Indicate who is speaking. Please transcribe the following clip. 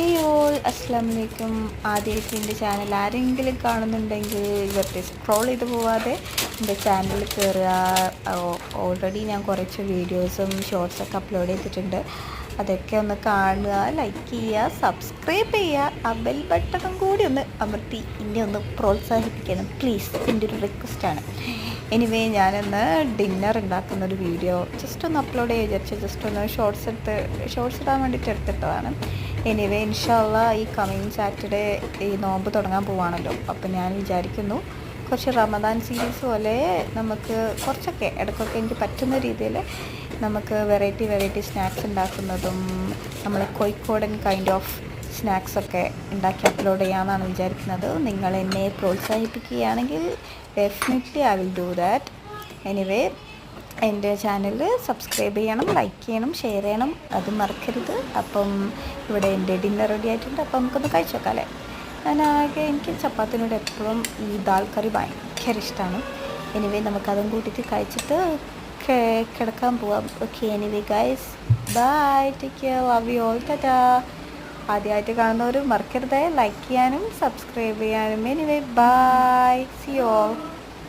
Speaker 1: ഹേ all അസ്സാം വലൈക്കും. ആദ്യമായിട്ട് എൻ്റെ ചാനൽ ആരെങ്കിലും കാണുന്നുണ്ടെങ്കിൽ വെറുതെ സ്ക്രോൾ ചെയ്ത് പോവാതെ എൻ്റെ ചാനലിൽ കയറുക. ഓൾറെഡി ഞാൻ കുറച്ച് വീഡിയോസും ഷോർട്സൊക്കെ അപ്ലോഡ് ചെയ്തിട്ടുണ്ട്. അതൊക്കെ ഒന്ന് കാണുക, ലൈക്ക് ചെയ്യുക, സബ്സ്ക്രൈബ് ചെയ്യുക, ആ ബെൽ ബട്ടണും കൂടി ഒന്ന് അമർത്തി എന്നെ ഒന്ന് പ്രോത്സാഹിപ്പിക്കണം പ്ലീസ്. എൻ്റെ ഒരു റിക്വസ്റ്റാണ്. എനിവേ ഞാനൊന്ന് ഡിന്നർ ഉണ്ടാക്കുന്നൊരു വീഡിയോ ജസ്റ്റ് ഒന്ന് അപ്ലോഡ് ചെയ്യാൻ വിചാരിച്ചു. ജസ്റ്റ് ഒന്ന് ഷോർട്സ് ഇടാൻ വേണ്ടിയിട്ട് എടുത്തിട്ടതാണ്. എനിവേ ഇൻഷാല്ലാ ഈ കമ്മിങ് സാറ്റർഡേ ഈ നോമ്പ് തുടങ്ങാൻ പോവാണല്ലോ. അപ്പോൾ ഞാൻ വിചാരിക്കുന്നു കുറച്ച് റമദാൻ സീരീസ് പോലെ നമുക്ക് കുറച്ചൊക്കെ ഇടയ്ക്കൊക്കെ എനിക്ക് പറ്റുന്ന രീതിയിൽ നമുക്ക് വെറൈറ്റി സ്നാക്സ് ഉണ്ടാക്കുന്നതും നമ്മൾ കോഴിക്കോടൻ കൈൻഡ് ഓഫ് സ്നാക്സൊക്കെ ഉണ്ടാക്കി അപ്ലോഡ് ചെയ്യാമെന്നാണ് വിചാരിക്കുന്നത്. നിങ്ങൾ എന്നെ പ്രോത്സാഹിപ്പിക്കുകയാണെങ്കിൽ definitely I will do that. Anyway എൻ്റെ ചാനൽ സബ്സ്ക്രൈബ് ചെയ്യണം, ലൈക്ക് ചെയ്യണം, ഷെയർ ചെയ്യണം, അത് മറക്കരുത്. അപ്പം ഇവിടെ എൻ്റെ ഡിന്നർ റെഡി ആയിട്ടുണ്ട്. അപ്പം നമുക്കൊന്ന് കഴിച്ചു നോക്കാം അല്ലേ. എനിക്ക് ചപ്പാത്തിനോട് എപ്പോഴും ഈ ദാൽ കറി ഭയങ്കര ഇഷ്ടമാണ്. എനിവേ നമുക്കതും കൂട്ടിയിട്ട് കഴിച്ചിട്ട് കിടക്കാൻ പോവാം. Okay, anyway guys bye, take care, love you all, Tata. ആദ്യമായിട്ട് കാണുന്നവർ മറക്കരുത് ലൈക്ക് ചെയ്യാനും സബ്സ്ക്രൈബ് ചെയ്യാനും. Anyway by, C you all.